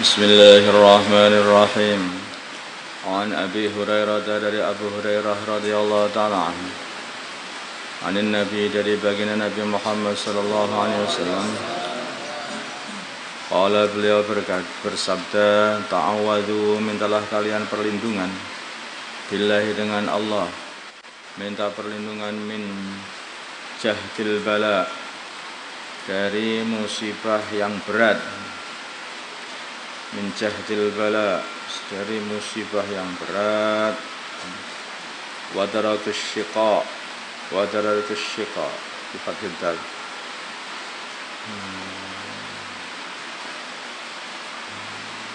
Bismillahirrahmanirrahim. An Abi Hurairah dari Abu Hurairah radhiyallahu taala anhu. Anin Nabi dari baginda Nabi Muhammad sallallahu alaihi wasallam. Qala beliau bersabda, ta'awwadhu, mintalah kalian perlindungan billahi dengan Allah. Minta perlindungan min jahdil bala, dari musibah yang berat. Min jahdil bala, dari musibah yang berat. Wa daratus syiqa, wa daratus syiqa bi fathil dal.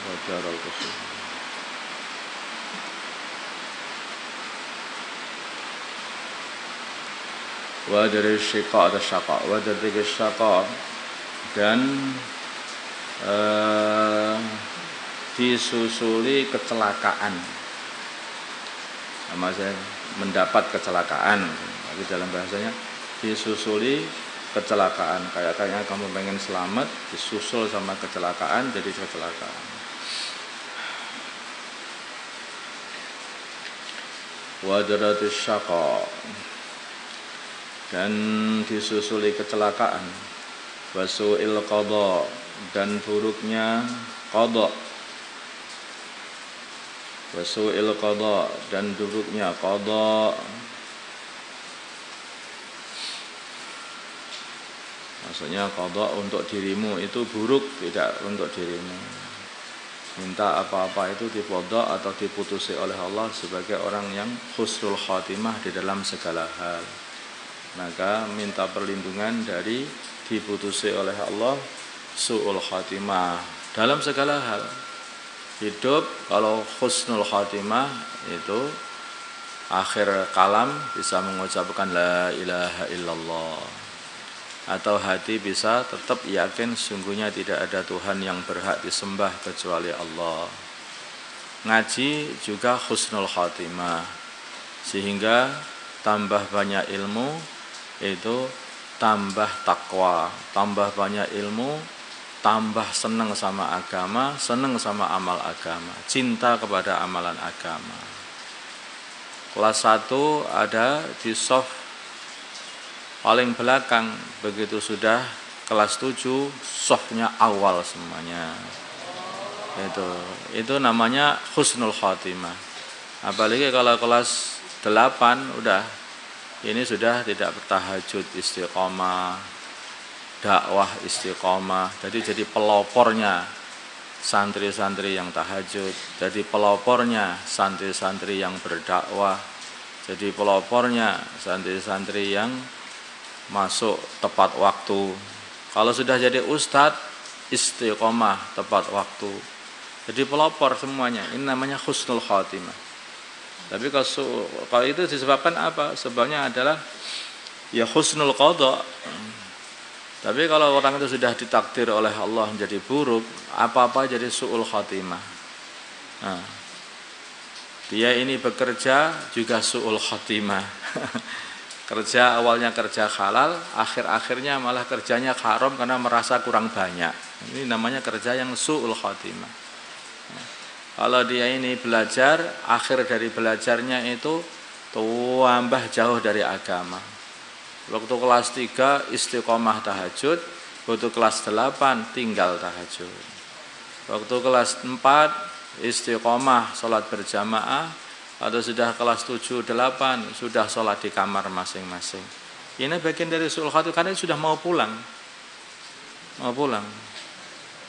Wa daratus syiqa. Wa daratus syiqa atau syaqa, wa daratus syaqa, dan disusuli kecelakaan. Sama saya mendapat kecelakaan, tapi dalam bahasanya disusuli kecelakaan. Kayaknya kamu pengen selamat, disusul sama kecelakaan, jadi kecelakaan. Wadaratus syaqa, dan disusuli kecelakaan. Wasu'il qada, dan buruknya qada. Wasu'il qada, dan buruknya qada. Maksudnya qada untuk dirimu itu buruk, tidak untuk dirimu. Minta apa-apa itu diqada atau diputusi oleh Allah sebagai orang yang husnul khatimah di dalam segala hal. Maka minta perlindungan dari diputusi oleh Allah su'ul khatimah dalam segala hal. Hidup kalau husnul khatimah itu akhir kalam bisa mengucapkan la ilaha illallah, atau hati bisa tetap yakin sungguhnya tidak ada Tuhan yang berhak disembah kecuali Allah. Ngaji juga husnul khatimah, sehingga tambah banyak ilmu itu tambah takwa, tambah banyak ilmu, tambah senang sama agama, senang sama amal agama, cinta kepada amalan agama. Kelas 1 ada di soft paling belakang, begitu sudah kelas 7 softnya awal semuanya. Itu namanya husnul khatimah. Apalagi kalau kelas 8 udah, ini sudah tidak bertahajud istiqomah, dakwah istiqomah. Jadi pelopornya santri-santri yang tahajud, jadi pelopornya santri-santri yang berdakwah, jadi pelopornya santri-santri yang masuk tepat waktu. Kalau sudah jadi ustadz, istiqomah tepat waktu. Jadi pelopor semuanya. Ini namanya husnul khatimah. Tapi kalau itu disebabkan apa? Sebabnya adalah ya husnul qada. Tapi kalau orang itu sudah ditakdir oleh Allah menjadi buruk, apa-apa jadi su'ul khatimah. Nah, dia ini bekerja juga su'ul khatimah. Kerja awalnya kerja halal, akhir-akhirnya malah kerjanya haram karena merasa kurang banyak. Ini namanya kerja yang su'ul khatimah. Kalau dia ini belajar, akhir dari belajarnya itu tambah jauh dari agama. Waktu kelas 3 istiqomah tahajud, waktu kelas 8 tinggal tahajud. Waktu kelas 4 istiqomah sholat berjamaah, atau sudah kelas 7, 8 sudah sholat di kamar masing-masing. Ini bagian dari su'ul khatimah karena sudah mau pulang. Mau pulang.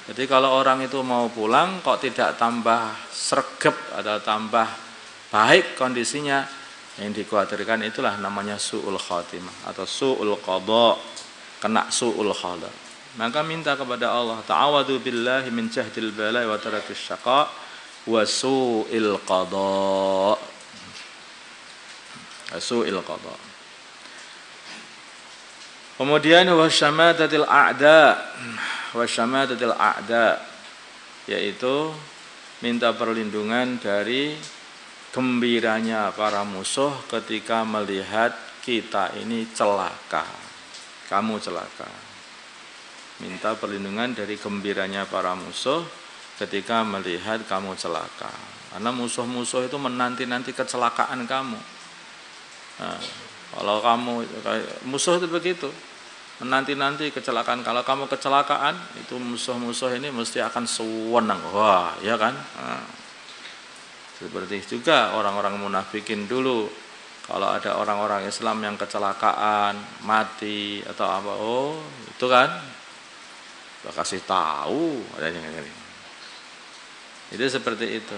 Jadi kalau orang itu mau pulang kok tidak tambah sregep atau tambah baik kondisinya, yang dikhawatirkan itulah namanya su'ul khatimah atau su'ul qada, kena su'ul qada. Maka minta kepada Allah, ta'awwadhu billahi min jahdil bala wa tarakus syaqa wa su'il qada. Su'il qada. Kemudian wa syamatatil a'da, wa syamatatil a'da, yaitu minta perlindungan dari gembiranya para musuh ketika melihat kita ini celaka. Kamu celaka. Minta perlindungan dari gembiranya para musuh ketika melihat kamu celaka. Karena musuh-musuh itu menanti-nanti kecelakaan kamu. Nah, kalau kamu musuh itu begitu, menanti-nanti kecelakaan. Kalau kamu kecelakaan, itu musuh-musuh ini mesti akan senang. Wah, ya kan? Nah, seperti juga orang-orang munafikin dulu. Kalau ada orang-orang Islam yang kecelakaan, mati atau apa, oh itu kan, kita kasih tahu adanya ini. Itu seperti itu.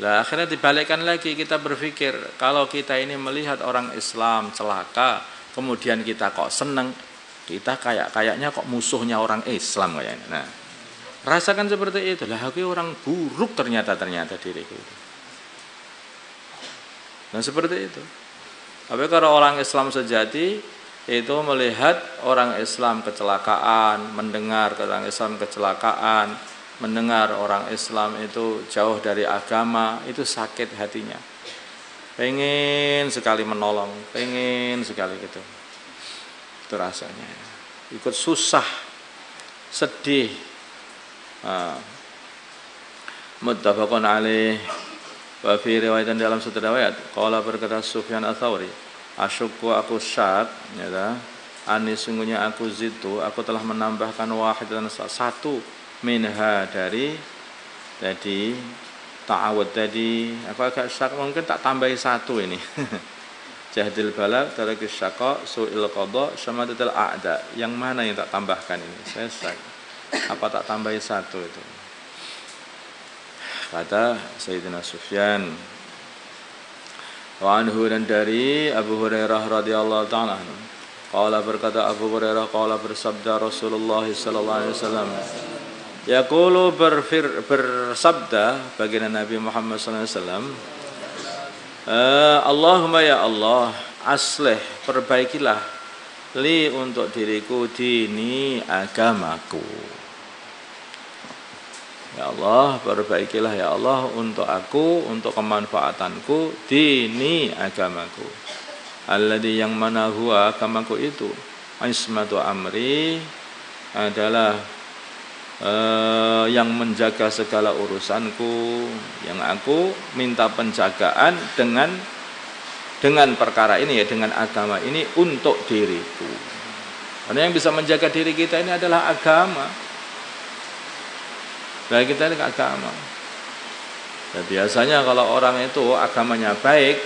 Nah, akhirnya dibalikkan lagi, kita berpikir kalau kita ini melihat orang Islam celaka, kemudian kita kok seneng, kita kayaknya kok musuhnya orang Islam kayaknya. Nah, rasakan seperti itu. Lah, aku orang buruk ternyata diriku itu. Nah, seperti itu. Tapi kalau orang Islam sejati itu melihat orang Islam kecelakaan, mendengar orang Islam kecelakaan, mendengar orang Islam itu jauh dari agama, itu sakit hatinya. Pengen sekali menolong, pengen sekali gitu. Itu rasanya. Ikut susah, sedih. Muttafaqun alaih. Wa fi riwayatan dalam satu riwayat qala berkata Sufyan Ats-Tsauri, asyukku aku syak, ya, ani sungguhnya aku zitu, aku telah menambahkan wahidatan satu minha dari tadi ta'awud tadi, aku agak syak, mungkin tak tambahi satu ini. Jahdil balagh tarakis syaqa su'il qada syamatatul a'da. Yang mana yang tak tambahkan ini? Saya syak. Apa tak tambahi satu itu? Kata Sayyidina Sufyan. Wa anhu, dan dari Abu Hurairah radhiyallahu ta'ala anhu. Qala berkata Abu Hurairah, qala bersabda Rasulullah sallallahu alaihi wasallam. Yaqulu bersabda baginda Nabi Muhammad sallallahu alaihi wasallam, Allahumma ya Allah, aslih, perbaikilah li untuk diriku dini agamaku. Ya Allah, perbaikilah ya Allah untuk aku, untuk kemanfaatanku, dini agamaku. Alladzi, yang mana huwa agamaku itu, ismatu amri, adalah yang menjaga segala urusanku, yang aku minta penjagaan dengan perkara ini, ya, dengan agama ini untuk diriku. Karena yang bisa menjaga diri kita ini adalah agama. Baik, kita ini agama. Dan biasanya kalau orang itu agamanya baik,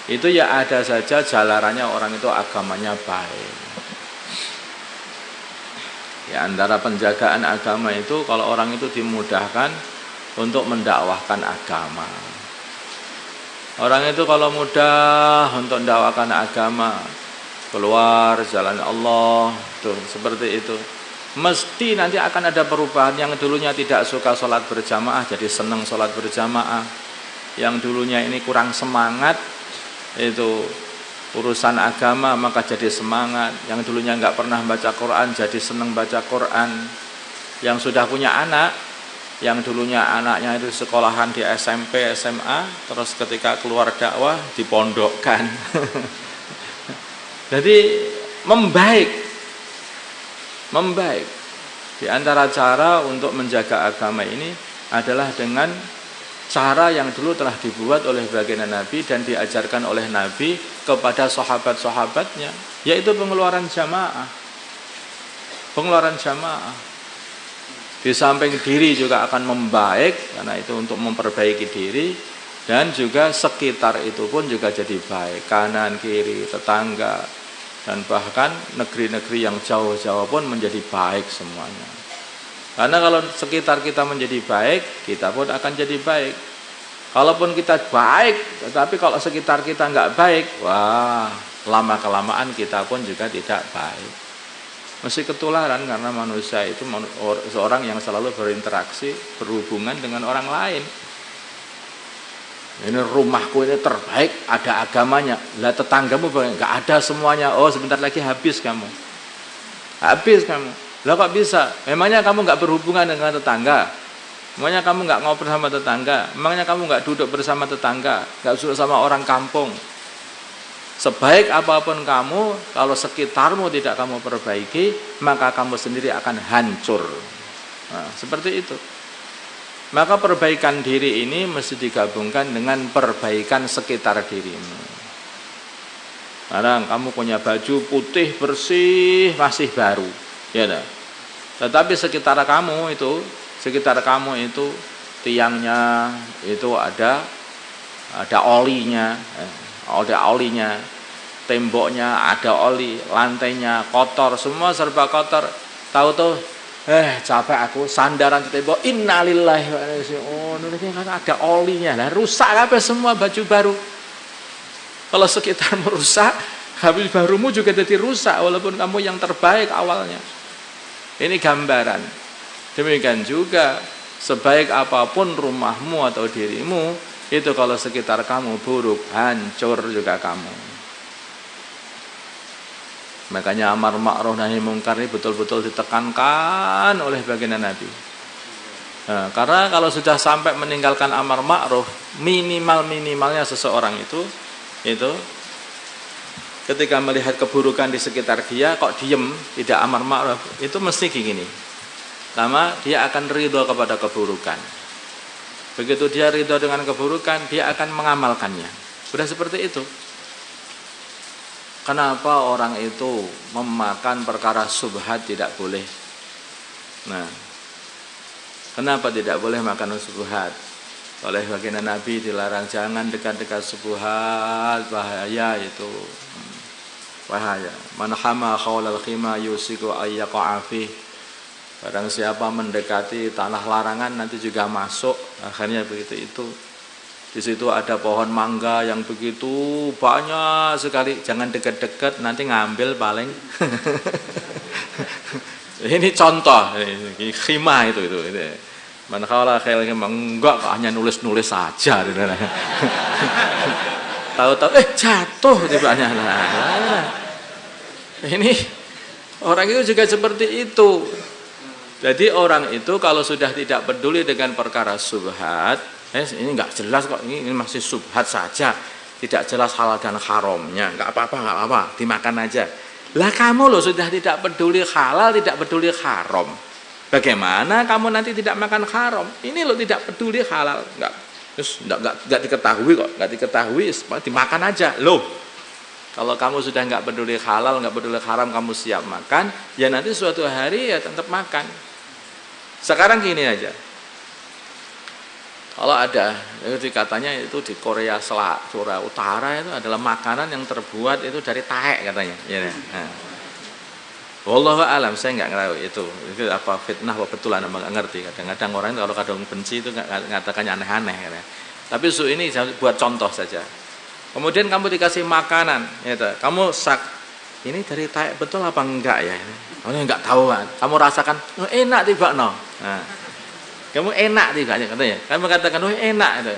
itu ya ada saja jalarannya orang itu agamanya baik. Ya, antara penjagaan agama itu kalau orang itu dimudahkan untuk mendakwahkan agama. Orang itu kalau mudah untuk mendakwahkan agama, keluar jalan Allah, tuh seperti itu. Mesti nanti akan ada perubahan. Yang dulunya tidak suka sholat berjamaah jadi senang sholat berjamaah. Yang dulunya ini kurang semangat itu urusan agama, maka jadi semangat. Yang dulunya nggak pernah baca Quran jadi senang baca Quran. Yang sudah punya anak, yang dulunya anaknya itu sekolahan di SMP, SMA, terus ketika keluar dakwah dipondokkan. Jadi membaik. Di antara cara untuk menjaga agama ini adalah dengan cara yang dulu telah dibuat oleh baginda Nabi dan diajarkan oleh Nabi kepada sahabat-sahabatnya, yaitu pengeluaran jamaah. Di samping diri juga akan membaik, karena itu untuk memperbaiki diri, dan juga sekitar itu pun juga jadi baik, kanan kiri, tetangga, dan bahkan negeri-negeri yang jauh-jauh pun menjadi baik semuanya. Karena kalau sekitar kita menjadi baik, kita pun akan jadi baik. Kalaupun kita baik, tetapi kalau sekitar kita nggak baik, wah, lama-kelamaan kita pun juga tidak baik. Mesti ketularan, karena manusia itu seorang yang selalu berinteraksi, berhubungan dengan orang lain. Ini rumahku ini terbaik, ada agamanya. Lah tetanggamu nggak ada semuanya. Oh, sebentar lagi habis kamu. Lah kok bisa? Memangnya kamu nggak berhubungan dengan tetangga? Memangnya kamu nggak ngobrol sama tetangga? Memangnya kamu nggak duduk bersama tetangga? Nggak duduk sama orang kampung? Sebaik apapun kamu, kalau sekitarmu tidak kamu perbaiki, maka kamu sendiri akan hancur. Nah, seperti itu. Maka perbaikan diri ini mesti digabungkan dengan perbaikan sekitar dirimu. Sekarang kamu punya baju putih bersih masih baru, ya dah. Tetapi sekitar kamu itu tiangnya itu ada olinya, temboknya ada oli, lantainya kotor, semua serba kotor. Tahu tuh, capek aku sandaran di tembok, innalillahi wa inna ilaihi raji'un. Ada olinya, lah rusak apa semua baju baru. Kalau sekitar merusak, habis barumu juga jadi rusak walaupun kamu yang terbaik awalnya. Ini gambaran. Demikian juga sebaik apapun rumahmu atau dirimu, itu kalau sekitar kamu buruk, hancur juga kamu. Makanya amar ma'ruf nahi mungkar ini betul-betul ditekankan oleh baginda Nabi. Nah, karena kalau sudah sampai meninggalkan amar ma'ruf, minimalnya seseorang itu ketika melihat keburukan di sekitar dia kok diem, tidak amar ma'ruf, itu mesti gini. Pertama, dia akan ridho kepada keburukan. Begitu dia ridho dengan keburukan, dia akan mengamalkannya. Sudah seperti itu. Kenapa orang itu memakan perkara subhat tidak boleh? Nah, kenapa tidak boleh makan subhat? Oleh baginda Nabi dilarang, jangan dekat-dekat subhat, bahaya itu. Bahaya. Man hama khawlal khima yusiku ayyaqa'a fih. Barang siapa mendekati tanah larangan nanti juga masuk. Akhirnya begitu itu. Di situ ada pohon mangga yang begitu banyak sekali. Jangan dekat-dekat, nanti ngambil paling. Ini contoh, ini khimah itu. Man khawla khayal khimah, enggak hanya nulis-nulis saja. Tahu-tahu jatuh tibanya. Ini orang itu juga seperti itu. Jadi orang itu kalau sudah tidak peduli dengan perkara subhat, ini enggak jelas kok, ini masih subhat saja, tidak jelas halal dan haramnya, enggak apa-apa, dimakan aja. Lah kamu loh sudah tidak peduli halal, tidak peduli haram. Bagaimana kamu nanti tidak makan haram? Ini loh tidak peduli halal, enggak diketahui kok, enggak diketahui, dimakan aja. Loh, kalau kamu sudah enggak peduli halal, enggak peduli haram, kamu siap makan, ya nanti suatu hari ya tetap makan. Sekarang gini aja. Kalau ada, itu katanya itu di Korea Utara itu adalah makanan yang terbuat itu dari tahe katanya. Ya, nah. Wallahu a'lam, saya nggak tahu itu apa fitnah apa betulan, nggak ngerti. Kadang-kadang orang kalau kadang benci itu ngatakannya aneh-aneh. Katanya. Tapi ini buat contoh saja. Kemudian kamu dikasih makanan, gitu. Kamu ini dari tahe betul apa enggak ya? Kamu enggak tahu kan? Kamu rasakan enak tiba no. Nah, kamu enak tiba katanya. Kamu katakan enak itu.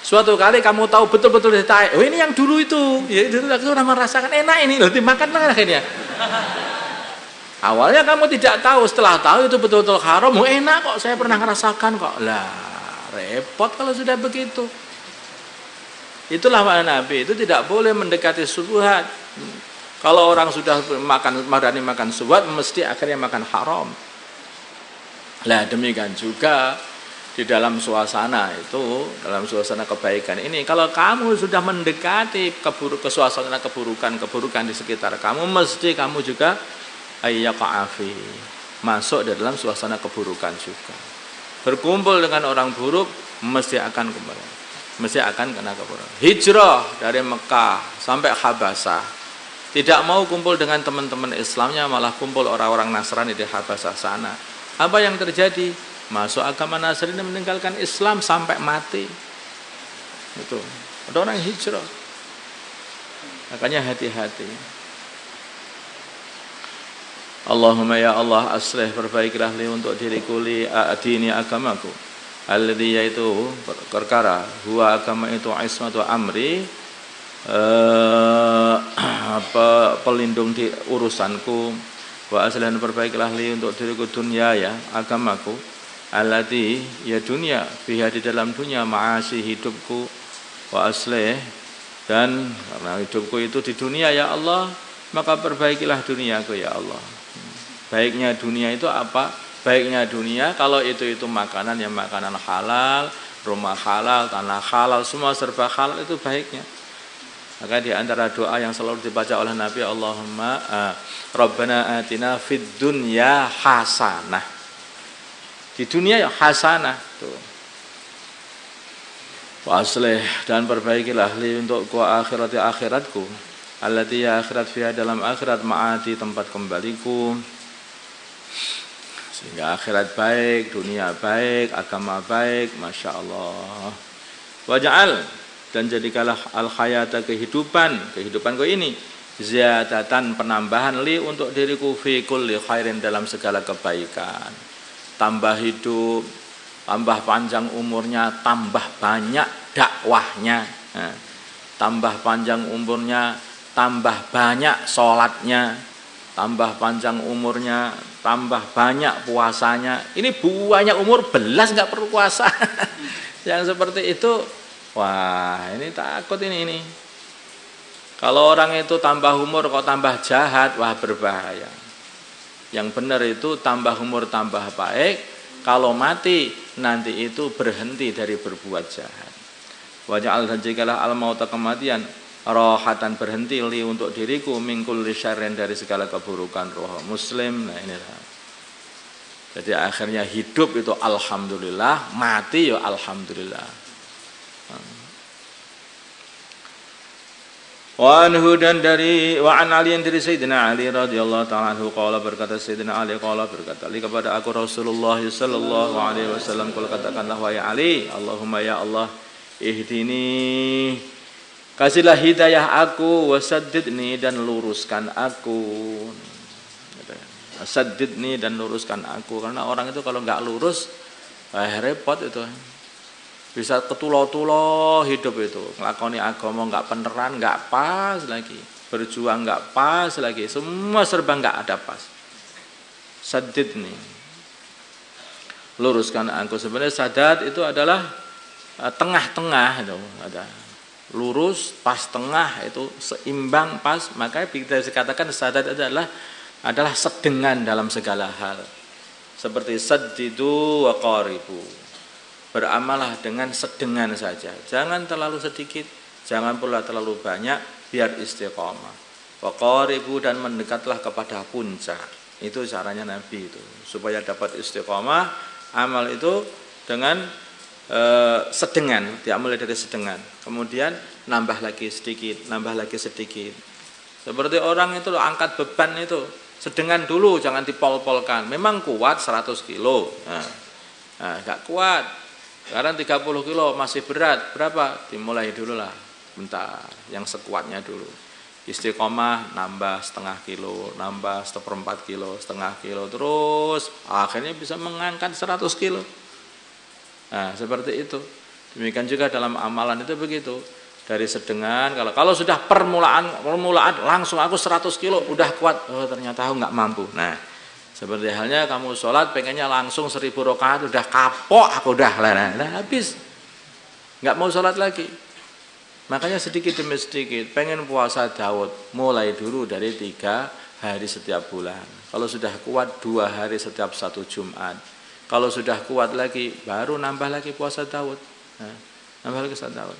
Suatu kali kamu tahu betul-betul dari tahe. Oh ini yang dulu itu. Ya itu orang merasakan enak ini loh, dimakan akhirnya. Awalnya kamu tidak tahu, setelah tahu itu betul-betul haram. Enak kok, saya pernah merasakan kok. Lah, repot kalau sudah begitu. Itulah makna Nabi, itu tidak boleh mendekati subhat. Kalau orang sudah berani makan subhat, mesti akhirnya makan haram. Lah demikian juga di dalam suasana itu, dalam suasana kebaikan ini, kalau kamu sudah mendekati suasana keburukan di sekitar kamu, mesti kamu juga ayyaqa'afi, masuk di dalam suasana keburukan juga. Berkumpul dengan orang buruk mesti akan kembali, mesti akan kena keburukan. Hijrah dari Mekah sampai Habasah, tidak mau kumpul dengan teman-teman Islamnya, malah kumpul orang-orang Nasrani di Habasah sana. Apa yang terjadi? Masuk agama Nasrani, meninggalkan Islam sampai mati. Itu ada orang hijrah. Makanya hati-hati. Allahumma ya Allah, aslih, perbaikilah li untuk diriku li adini agamaku. Alladhi, yaitu perkara huwa agama itu ismatu amri, pelindung di urusanku. Wa aslih, perbaikilah li untuk diriku dunia ya agamaku. Alladhi, ya dunia, biha di dalam dunia, ma'asi hidupku. Wa aslih, dan karena hidupku itu di dunia ya Allah, maka perbaikilah duniaku ya Allah. Baiknya dunia itu apa? baiknya dunia. Kalau itu makanan yang makanan halal, rumah halal, tanah halal, semua serba halal, itu baiknya. Maka di antara doa yang selalu dibaca oleh Nabi, Allahumma Rabbana atina fid dunya hasanah. Di dunia ya hasanah tuh. Wa aslih, dan perbaikilah li untuk akhiratku, allati ya akhirat fiha, dalam akhirat, ma'ati tempat kembaliku, sehingga akhirat baik, dunia baik, agama baik, masya Allah. Waj'al, dan jadikanlah al hayata kehidupanku ini ziyadatan, penambahan li untuk diriku, fi kulli khairin, dalam segala kebaikan. Tambah hidup, tambah panjang umurnya, tambah banyak dakwahnya, tambah panjang umurnya, tambah banyak sholatnya, tambah panjang umurnya, tambah banyak puasanya. Ini banyak umur belas nggak perlu puasa. Yang seperti itu, wah ini takut ini. Kalau orang itu tambah umur kok tambah jahat, wah berbahaya. Yang benar itu tambah umur tambah baik. Kalau mati nanti itu berhenti dari berbuat jahat. Waja'al, dan jikalah al-mauta, kematian, rohatan, berhenti li untuk diriku, min kulli syarrin, dari segala keburukan. Roh Muslim. Nah inilah. Jadi akhirnya hidup itu alhamdulillah, mati ya alhamdulillah. Wa anhu, dan dari wa an Ali, dari Sayyidina Ali radhiyallahu ta'ala anhu, qala, berkata Sayyidina Ali, qala, berkata li kepada aku Rasulullah sallallahu alaihi wasallam, qul, katakanlah wahai Ali, Allahumma ya Allah, ihdini, kasihlah hidayah aku, wasaddidni, dan luruskan aku. Wasaddidni, dan luruskan aku, karena orang itu kalau enggak lurus repot itu. Bisa ketulo-tulo hidup itu, ngelakoni agama nggak beneran, nggak pas lagi, berjuang nggak pas lagi, semua serba nggak ada pas. Sadid nih, luruskan aku. Sebenarnya sadat itu adalah tengah-tengah itu, ada lurus, pas, tengah, itu seimbang, pas. Makanya kita dikatakan sadat adalah sedengan dalam segala hal. Seperti saddidu wa qaribu, beramalah dengan sedengan saja, jangan terlalu sedikit, jangan pula terlalu banyak, biar istiqomah. Wa qaribu, dan mendekatlah kepada puncak. Itu caranya Nabi itu, supaya dapat istiqomah. Amal itu dengan sedengan, diambil dari sedengan, kemudian nambah lagi sedikit, nambah lagi sedikit. Seperti orang itu angkat beban itu, sedengan dulu, jangan dipol-polkan. Memang kuat 100 kilo, nah gak kuat. Sekarang 30 kilo masih berat, berapa? Dimulai dulu lah, bentar, yang sekuatnya dulu. Istiqomah, nambah setengah kilo, nambah seperempat kilo, setengah kilo, terus akhirnya bisa mengangkat 100 kilo. Nah seperti itu. Demikian juga dalam amalan itu begitu. Dari sedengan, kalau sudah permulaan langsung aku 100 kilo, udah kuat, oh ternyata aku nggak mampu. Nah seperti halnya kamu sholat pengennya langsung 1000 rakaat, udah kapok aku, udah lah habis, nggak mau sholat lagi. Makanya sedikit demi sedikit, pengen puasa Daud, mulai dulu dari 3 hari setiap bulan. Kalau sudah kuat 2 hari setiap 1 Jumat. Kalau sudah kuat lagi, baru nambah lagi puasa Daud. Nambah lagi puasa Daud.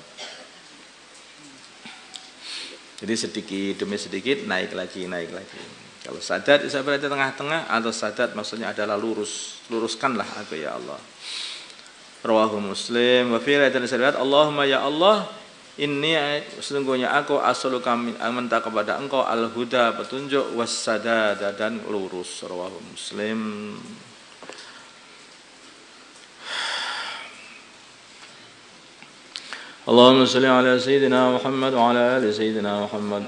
Jadi sedikit demi sedikit naik lagi. Kalau sadat bisa berarti tengah-tengah, atau sadat maksudnya adalah luruskanlah aku ya Allah. Rawahu Muslim. Wa fi riwayat Allahumma ya Allah, inni, sesungguhnya aku as'aluka minta kepada engkau al-huda, petunjuk, was-sadada, dan lurus. Rawahu Muslim. Allahumma shalli ala sayyidina Muhammad wa ala ali sayyidina Muhammad.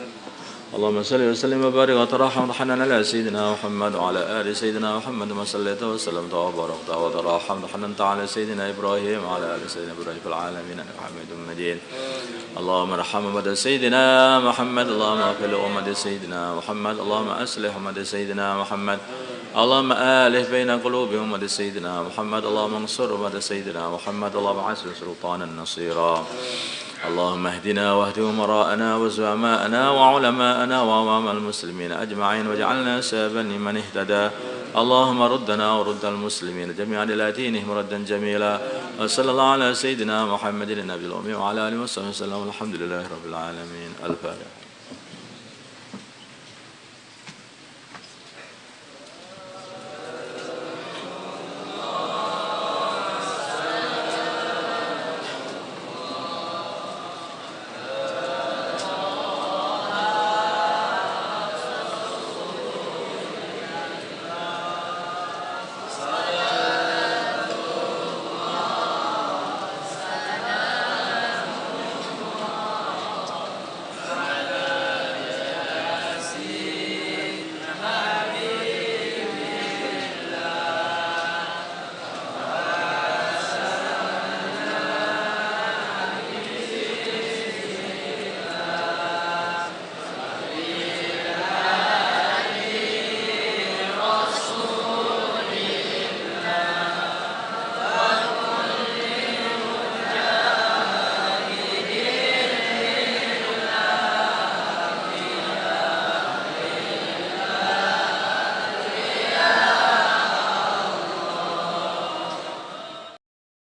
اللهم صل وسلم وبارك وترحم وتحنن على سيدنا محمد وعلى آل سيدنا محمد وما صليت وسلمت وباركت وترحم وتحننت على سيدنا إبراهيم وعلى آل سيدنا إبراهيم في العالمين إنك حميد مجيد. اللهم ارحم أمة سيدنا محمد، اللهم اغفر لأمة سيدنا محمد، اللهم أصلح أمة سيدنا محمد، اللهم آلف بين قلوب أمة سيدنا محمد، اللهم انصر أمة سيدنا محمد، اللهم عزل سلطانا نصيرا. اللهم اهدنا واهد أمراءنا وزعماءنا وعلماءنا وأمام المسلمين أجمعين واجعلنا سببا لمن اهتدى. اللهم ردنا ورد المسلمين جميعا إلى دينهم ردا جميلا. وصلى الله على سيدنا محمد النبي الأمي وعلى آله وصحبه وسلم. الحمد لله رب العالمين. الفاتحة.